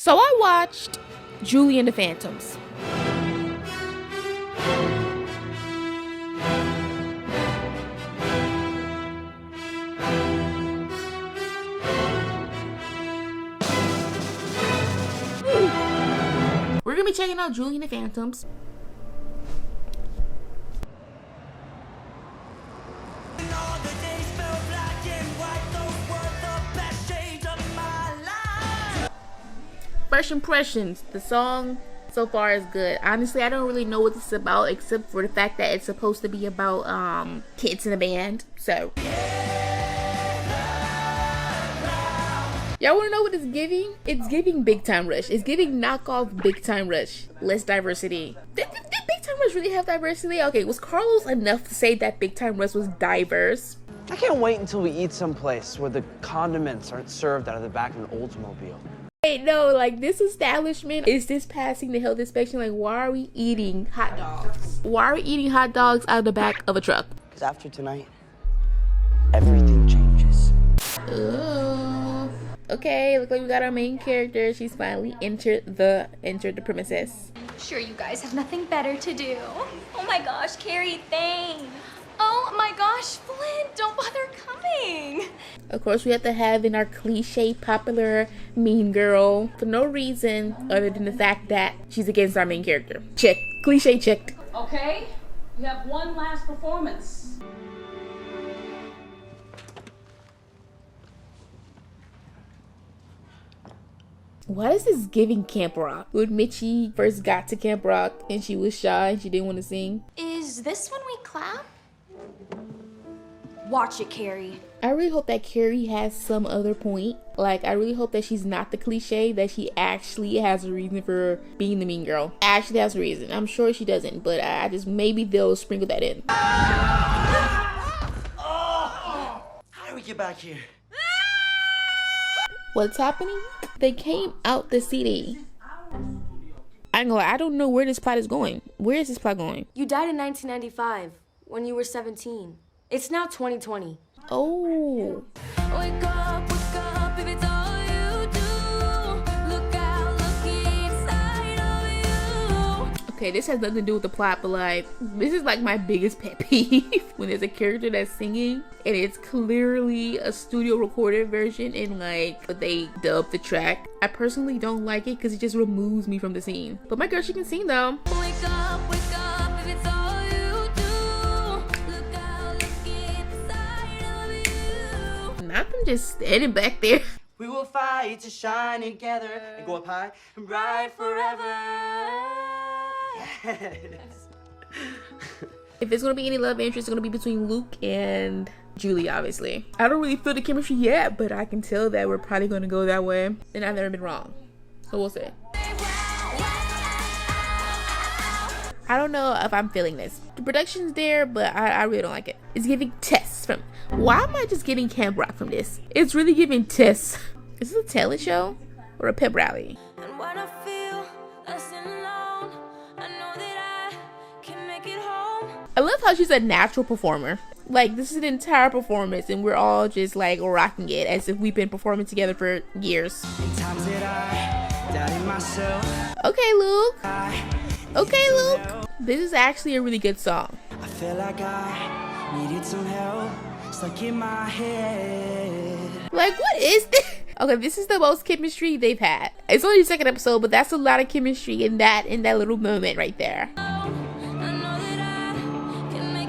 So I watched Julie and the Phantoms. We're gonna be checking out Julie and the Phantoms. First impressions, the song so far is good. Honestly, I don't really know what this is about except for the fact that it's supposed to be about kids in a band. So y'all wanna know what it's giving? It's giving Big Time Rush. It's giving knockoff Big Time Rush. Less diversity. Did Big Time Rush really have diversity? Okay, was Carlos enough to say that Big Time Rush was diverse? I can't wait until we eat someplace where the condiments aren't served out of the back of an Oldsmobile. Hey, no, like, this establishment is this passing the health inspection. Like, why are we eating hot dogs? Why are we eating hot dogs out of the back of a truck? Because after tonight, everything changes. Ooh. Okay, look like we got our main character. She's finally entered the premises. Sure, you guys have nothing better to do. Oh my gosh, Carrie, thanks. Oh my gosh, Flynn, don't bother coming. Of course, we have to have in our cliche popular mean girl for no reason other than the fact that she's against our main character. Check. Cliche checked. Okay, we have one last performance. Why is this giving Camp Rock? When Mitchie first got to Camp Rock and she was shy and she didn't want to sing. Is this when we clap? Watch it, Carrie. I really hope that Carrie has some other point. Like, I really hope that she's not the cliche, that she actually has a reason for being the mean girl. Actually has a reason. I'm sure she doesn't, but I just, maybe they'll sprinkle that in. Oh! How do we get back here? What's happening? They came out the city. I know, I don't know where this plot is going. Where is this plot going? You died in 1995 when you were 17. It's now 2020. Oh. Wake up, if it's all you do. Look out, look inside of you. Okay, this has nothing to do with the plot, but like, this is like my biggest pet peeve when there's a character that's singing and it's clearly a studio recorded version and like, but they dub the track. I personally don't like it because it just removes me from the scene. But my girl, she can sing though. Wake up, if it's all you do. Look out, look inside of you. Not them just standing back there. We will fight to shine together and go up high and bright forever. Yes. If it's gonna be any love interest, it's gonna be between Luke and Julie, obviously. I don't really feel the chemistry yet, but I can tell that we're probably gonna go that way. And I've never been wrong. So we'll see. I don't know if I'm feeling this. The production's there, but I really don't like it. It's giving Tess from... Why am I just getting Camp Rock from this? It's really giving Tess. Is this a talent show? Or a pep rally? And when I feel less and alone, I know that I can make it home. I love how she's a natural performer. Like, this is an entire performance and we're all just like rocking it as if we've been performing together for years. Times that I doubted myself. Okay, Luke. Okay, Luke. This is actually a really good song. I feel like I needed some help stuck in my head. Like, what is this? Okay, this is the most chemistry they've had. It's only the second episode, but that's a lot of chemistry in that little moment right there.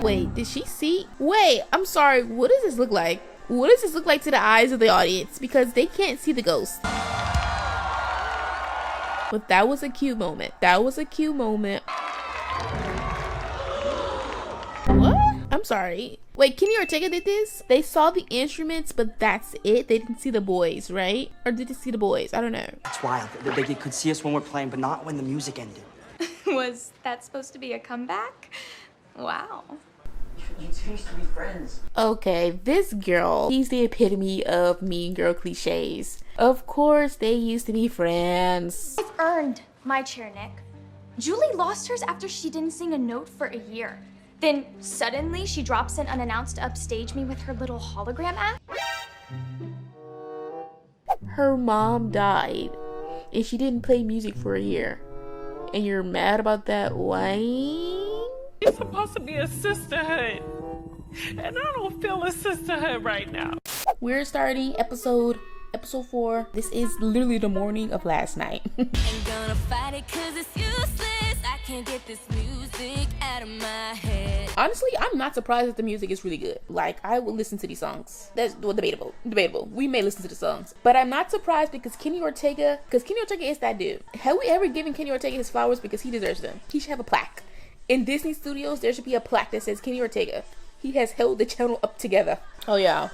Wait, did she see? Wait, I'm sorry. What does this look like? What does this look like to the eyes of the audience? Because they can't see the ghost. But that was a cute moment. That was a cute moment. What? I'm sorry. Wait, Kenny Ortega did this? They saw the instruments, but that's it? They didn't see the boys, right? Or did they see the boys? I don't know. It's wild. They could see us when we're playing, but not when the music ended. Was that supposed to be a comeback? Wow. You used to be friends. Okay, this girl, he's the epitome of mean girl cliches. Of course, they used to be friends. I've earned my chair, Nick. Julie lost hers after she didn't sing a note for a year. Then suddenly she drops in unannounced to upstage me with her little hologram act. Her mom died. and she didn't play music for a year. And you're mad about that? Why? It's supposed to be a sisterhood, and I don't feel a sisterhood right now. We're starting episode 4. This is literally the morning of last night. Ain't gonna fight it 'cause it's useless. I can't get this music out of my head. Honestly, I'm not surprised that the music is really good. Like, I will listen to these songs. That's debatable. We may listen to the songs, but I'm not surprised because Kenny Ortega is that dude. Have we ever given Kenny Ortega his flowers? Because he deserves them. He should have a plaque. In Disney Studios, there should be a plaque that says Kenny Ortega. He has held the channel up together. Oh yeah.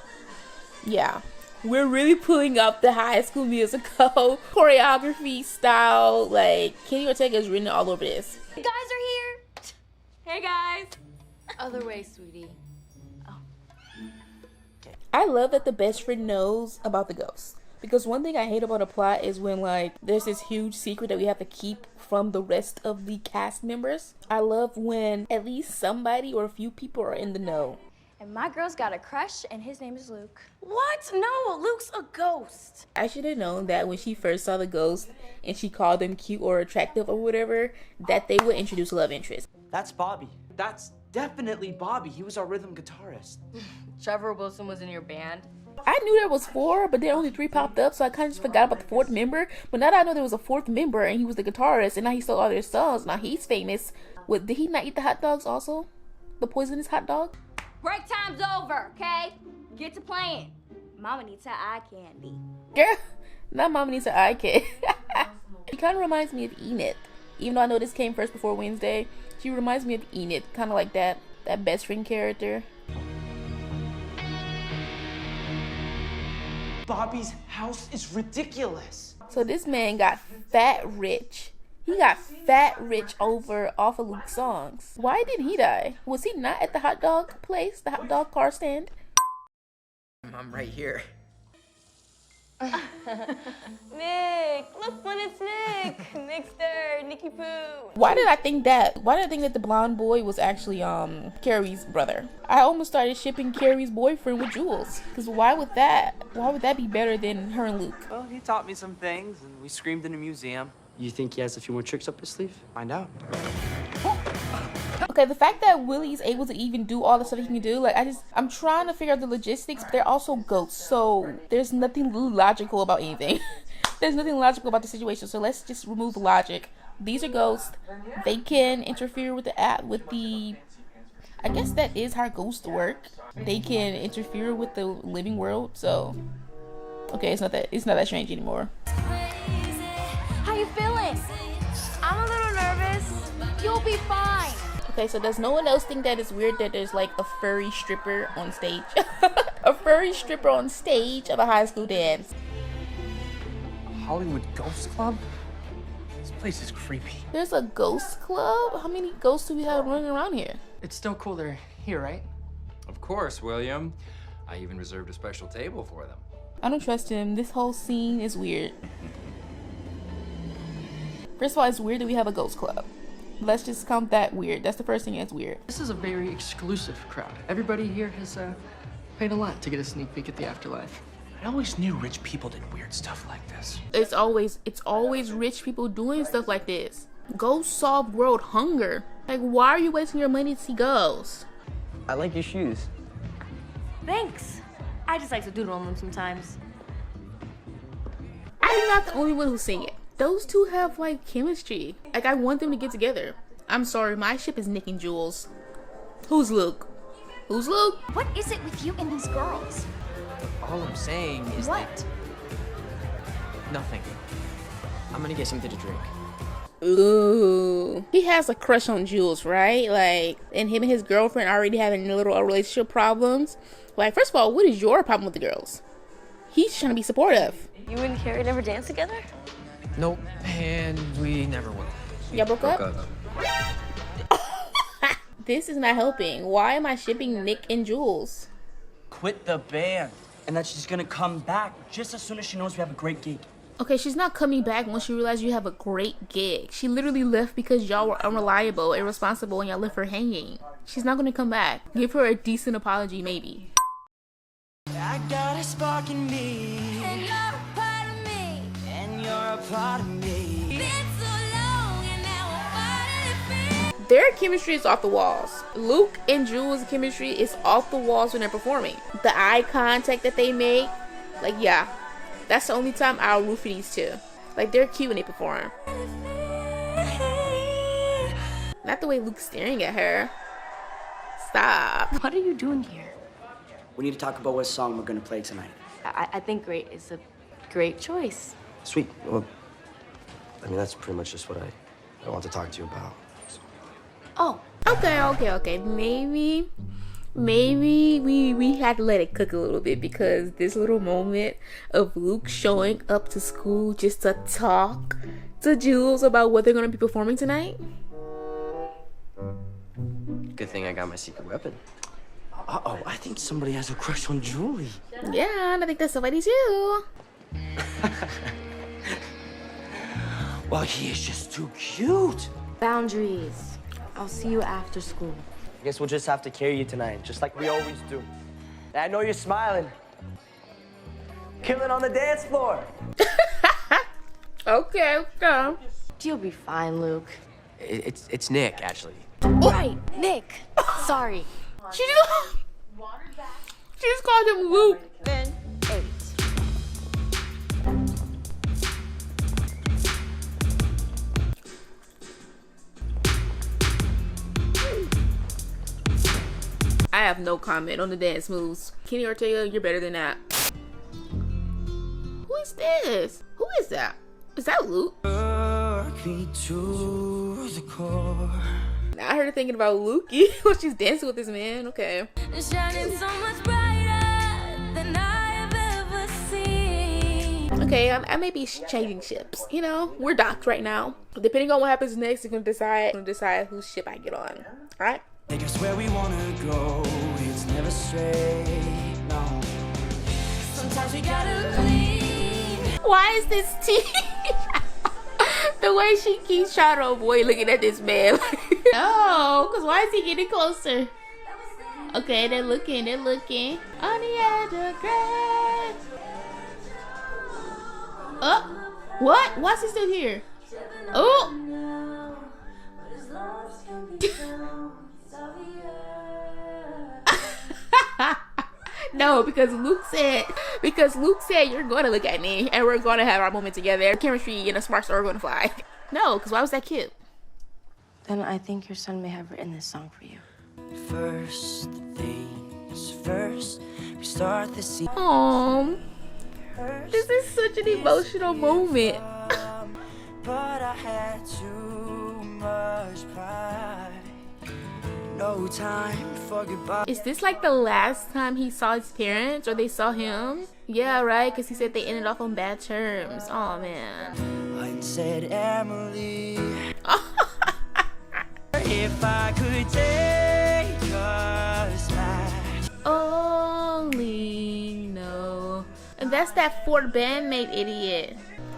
We're really pulling up the High School Musical choreography style. Like, Kenny Ortega is written all over this. You guys are here. Hey guys. Other way, sweetie. I love that the best friend knows about the ghost. Because one thing I hate about a plot is when, like, there's this huge secret that we have to keep from the rest of the cast members. I love when at least somebody or a few people are in the know. And my girl's got a crush, and his name is Luke. What? No, Luke's a ghost. I should have known that when she first saw the ghost and she called them cute or attractive or whatever, that they would introduce a love interest. That's Bobby. That's definitely Bobby. He was our rhythm guitarist. Trevor Wilson was in your band? I knew there was 4, but then only 3 popped up, so I kind of just forgot about the 4th member. But now that I know there was a 4th member and he was the guitarist, and now he stole all their songs, now he's famous. Did he not eat the hot dogs also? The poisonous hot dog? Break time's over, okay? Get to playing. Mama needs her eye candy. Girl, not Mama needs her eye candy. She kind of reminds me of Enid. Even though I know this came first before Wednesday, she reminds me of Enid. Kind of like that best friend character. Bobby's house is ridiculous. So this man got fat rich. He got fat rich off of Luke's songs. Why didn't he die? Was he not at the hot dog place, the hot dog car stand? I'm right here. Nick! Look, when it's Nick! Nickster, Nicky Poo. Why did I think that the blonde boy was actually Carrie's brother? I almost started shipping Carrie's boyfriend with Jules. Because why would that be better than her and Luke? Well, he taught me some things, and we screamed in a museum. You think he has a few more tricks up his sleeve? Find out. Okay, the fact that Willie's able to even do all the stuff he can do, like, I'm trying to figure out the logistics, but they're also ghosts, so there's nothing logical about anything. There's nothing logical about the situation, so let's just remove the logic. These are ghosts. They can interfere with the I guess that is how ghosts work. They can interfere with the living world, so okay, it's not that strange anymore. How you feeling? I'm a little nervous. You'll be fine. Okay, so does no one else think that it's weird that there's like a furry stripper on stage? A furry stripper on stage of a high school dance. Hollywood Ghost Club? This place is creepy. There's a ghost club? How many ghosts do we have running around here? It's still cool they're here, right? Of course, William. I even reserved a special table for them. I don't trust him. This whole scene is weird. First of all, it's weird that we have a ghost club. Let's just count that weird. That's the first thing that's weird. This is a very exclusive crowd. Everybody here has paid a lot to get a sneak peek at the afterlife. I always knew rich people did weird stuff like this. It's always rich people doing stuff like this. Go solve world hunger. Like, why are you wasting your money to see ghosts? I like your shoes. Thanks. I just like to doodle on them sometimes. I'm not the only one who's singing it. Those two have like chemistry. Like, I want them to get together. I'm sorry, my ship is Nick and Jules. Who's Luke? Who's Luke? What is it with you and these girls? All I'm saying is What? nothing. I'm gonna get something to drink. Ooh. He has a crush on Jules, right? Like, and him and his girlfriend already having little relationship problems. Like, first of all, what is your problem with the girls? He's trying to be supportive. You and Carrie never danced together? Nope, and we never will. Y'all broke up? This is not helping. Why am I shipping Nick and Jules? Quit the band. And that she's gonna come back just as soon as she knows we have a great gig. Okay, she's not coming back once she realizes you have a great gig. She literally left because y'all were unreliable, irresponsible, and y'all left her hanging. She's not gonna come back. Give her a decent apology, maybe. I got a spark in me, And you're a part of me. and you're a part of me. Their chemistry is off the walls. Luke and Jules' chemistry is off the walls when they're performing. The eye contact that they make, like, yeah, that's the only time I'll root for these two. Like, they're cute when they perform. Not the way Luke's staring at her. Stop. What are you doing here? We need to talk about what song we're gonna play tonight. I think great is a great choice. Sweet. Well, I mean, that's pretty much just what I want to talk to you about. So. Oh. Okay. Maybe we had to let it cook a little bit, because this little moment of Luke showing up to school just to talk to Jules about what they're going to be performing tonight. Good thing I got my secret weapon. Uh-oh, I think somebody has a crush on Julie. Yeah, and I think that's somebody too. Well, he is just too cute. Boundaries. I'll see you after school. I guess we'll just have to carry you tonight, just like we always do. And I know you're smiling. Killing on the dance floor. Okay. You'll be fine, Luke. It's Nick, actually. Right, Nick. Sorry. She just called him Luke. 8. I have no comment on the dance moves. Kenny Ortega, you're better than that. Who is this? Who is that? Is that Luke? Me to the core. I heard her thinking about Lukey when she's dancing with this man. Okay. Shining so much brighter than I have ever seen. Okay, I may be changing ships. You know, we're docked right now. Depending on what happens next, we're gonna decide whose ship I get on. All right. Take us where we wanna go. It's never straight, no. Sometimes we gotta leave. Why is this tea? The way she keeps trying to avoid looking at this man. No, because why is he getting closer? Okay, they're looking. On the edge of grace. Oh, what? Why's he still here? Oh. No, because Luke said you're going to look at me and we're going to have our moment together. Chemistry and a sparks are going to fly. No, because why was that cute? Then I think your son may have written this song for you. First things first, we start the scene. Aww. This is such an emotional moment. But I had too much pride. No time for goodbye. Is this like the last time he saw his parents, or they saw him? Yeah, right, because he said they ended off on bad terms. Oh man. I said, Emily, if I could take us back. Only no. And that's that Fort bandmate idiot.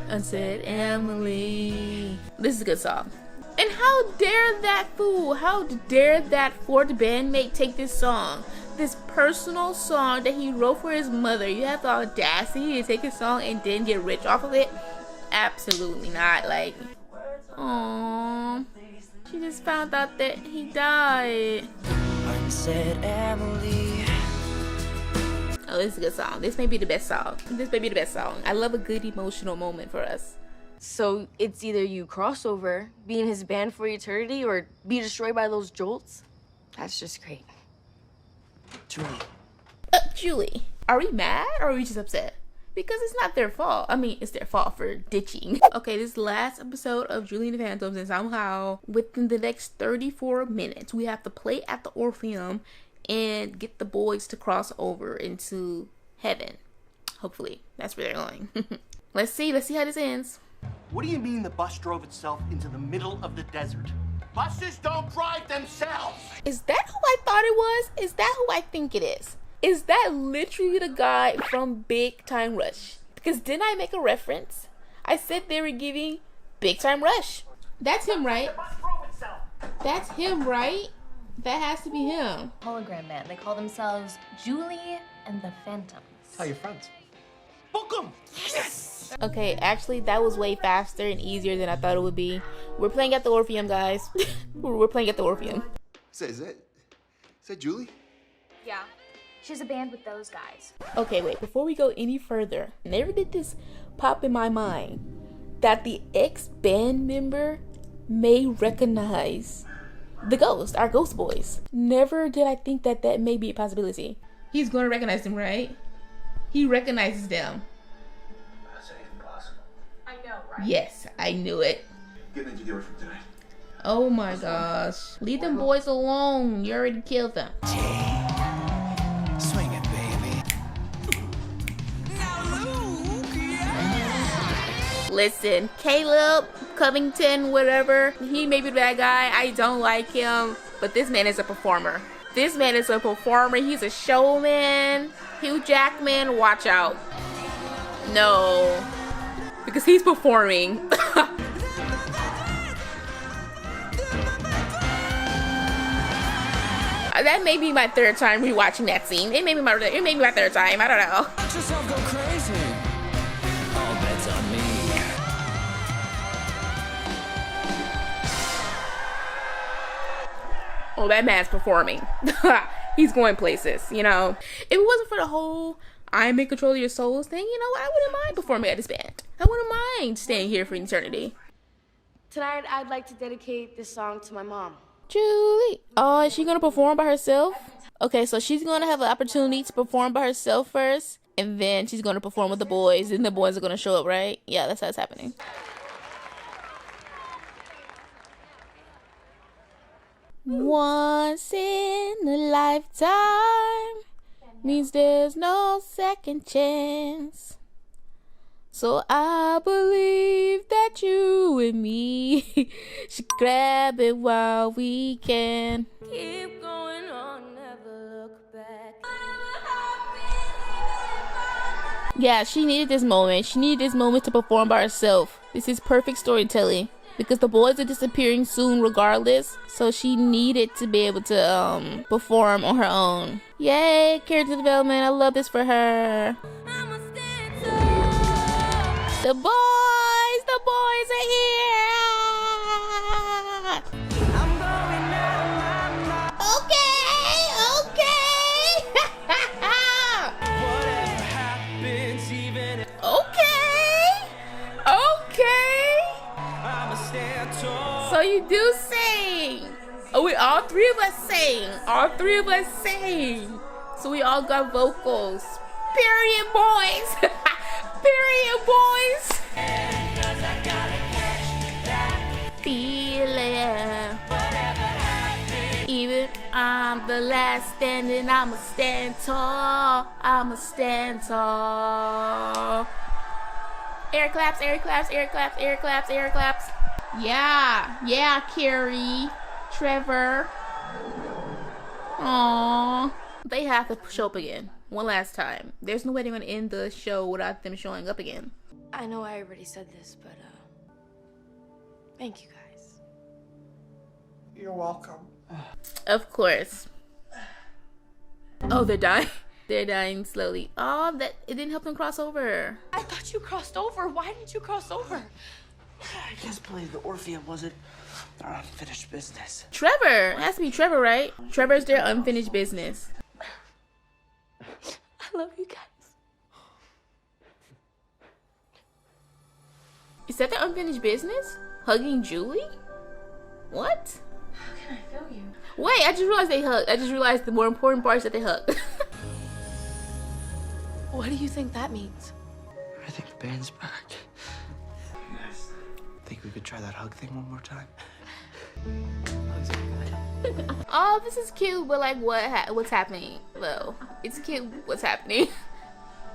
I said, Emily. This is a good song. And how dare that fool, how dare that Fort bandmate take this song, this personal song that he wrote for his mother. You have the audacity to take a song and then get rich off of it? Absolutely not. Like, aww, she just found out that he died. I said, Emily. Oh, this is a good song. This may be the best song. I love a good emotional moment for us. So it's either you cross over, be in his band for eternity, or be destroyed by those jolts? That's just great. Julie, are we mad or are we just upset? Because it's not their fault. I mean, it's their fault for ditching. Okay, this last episode of Julie and the Phantoms, and somehow within the next 34 minutes, we have to play at the Orpheum and get the boys to cross over into heaven. Hopefully, that's where they're going. Let's see how this ends. What do you mean the bus drove itself into the middle of the desert? Buses don't drive themselves! Is that who I thought it was? Is that who I think it is? Is that literally the guy from Big Time Rush? Because didn't I make a reference? I said they were giving Big Time Rush. That's him, right? That's him, right? That has to be him. Hologram man. They call themselves Julie and the Phantoms. Tell your friends. Book 'em! Yes! Okay, actually, that was way faster and easier than I thought it would be. We're playing at the Orpheum, guys. We're playing at the Orpheum. Is that Julie? Yeah. She has a band with those guys. Okay, wait, before we go any further, never did this pop in my mind that the ex-band member may recognize the ghost, our ghost boys. Never did I think that that may be a possibility. He's going to recognize them, right? He recognizes them. How's that even possible? I know, right? Yes, I knew it. Get into the orphan tonight. Oh my gosh. Leave them boys alone. You already killed them. Swing it, baby. Listen, Caleb Covington, whatever, he may be the bad guy. I don't like him, but this man is a performer. This man is a performer. He's a showman. Hugh Jackman, watch out. No, because he's performing. That may be my third time rewatching that scene. It may be my third time. I don't know. Let yourself go crazy. All bets on me. Oh, that man's performing. He's going places, you know. If it wasn't for the whole I'm in control of your souls thing, you know what? I wouldn't mind performing at this band. I wouldn't mind staying here for eternity. Tonight, I'd like to dedicate this song to my mom. Julie. Oh, is she going to perform by herself? Okay, so she's going to have an opportunity to perform by herself first, and then she's going to perform with the boys, and the boys are going to show up, right? Yeah, that's how it's happening. Once in a lifetime means there's no second chance. So I believe that you and me should grab it while we can. Keep going on, never look back. Yeah, she needed this moment. She needed this moment to perform by herself. This is perfect storytelling. Because the boys are disappearing soon regardless. So she needed to be able to perform on her own. Yay, character development. I love this for her. The boys are here. I'm going out of my mind. Okay. Whatever happens, even if Okay. I'ma stand tall. So you do sing. Oh, all three of us sing. So we all got vocals. Period, boys. Period, boys. Feeling. Even I'm the last standing, I'ma stand tall. Air claps. Yeah, Carrie, Trevor. Aww. They have to show up again. One last time. There's no way they're gonna end the show without them showing up again. I know I already said this, but thank you guys. You're welcome. Of course. Oh, they're dying. They're dying slowly. Oh, that it didn't help them cross over. I thought you crossed over. Why didn't you cross over? I can't believe the Orpheum wasn't our unfinished business. Trevor. It has to be Trevor, right? Trevor's their unfinished business. I love you guys. Is that their unfinished business? Hugging Julie? What? How can I feel you? Wait, I just realized they hugged. I just realized the more important part is that they hugged. What do you think that means? I think the band's back. You guys think we could try that hug thing one more time? Hugs are good. Oh, this is cute, but like, what's happening though? It's cute. What's happening?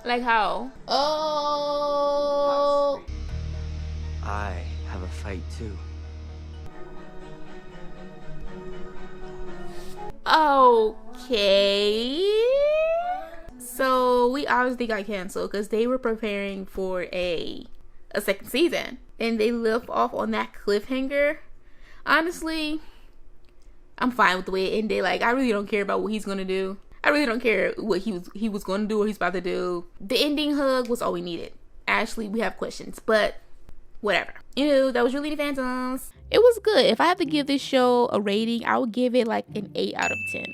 Like how? Oh. I have a fight too. Okay. So we obviously got canceled because they were preparing for a second season, and they left off on that cliffhanger. Honestly, I'm fine with the way it ended. Like, I really don't care about what he's gonna do. I really don't care what he was gonna do or he's about to do. The ending hug was all we needed. Ashley, we have questions, but whatever. That was Julie the Phantoms. It was good. If I had to give this show a rating, I would give it like an 8 out of 10.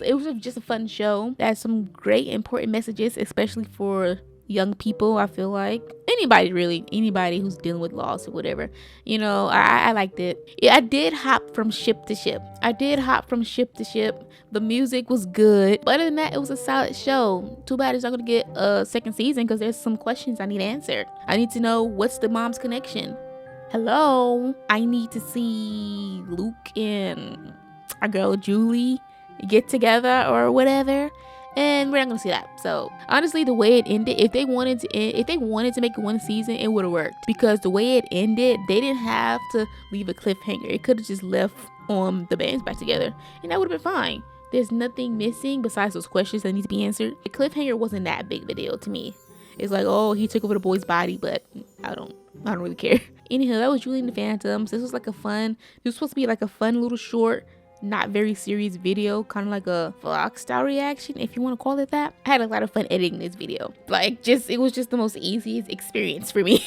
It was just a fun show that has some great important messages, especially for young people. I feel like anybody who's dealing with loss or whatever, I liked it. I did hop from ship to ship. The music was good, but other than that, it was a solid show. Too bad it's not gonna get a second season because there's some questions I need answered. I need to know, what's the mom's connection? Hello, I need to see Luke and our girl Julie get together or whatever, and we're not gonna see that. So honestly, the way it ended, if they wanted to make it one season, it would have worked, because the way it ended, they didn't have to leave a cliffhanger. It could have just left on the bands back together, and that would have been fine. There's nothing missing besides those questions that need to be answered. The cliffhanger wasn't that big of a deal to me. It's like, oh, he took over the boy's body, but I don't really care. Anyhow, that was Julie and the Phantoms. This was supposed to be like a fun little short, not very serious video, kind of like a vlog style reaction, if you want to call it that. I had a lot of fun editing this video. It was just the most easiest experience for me.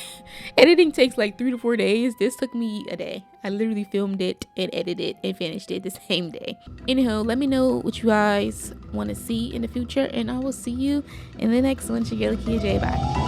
Editing takes like 3 to 4 days. This took me a day. I literally filmed it and edited it and finished it the same day. Anyhow, let me know what you guys want to see in the future, and I will see you in the next one. It's your girl Lakia J. Bye.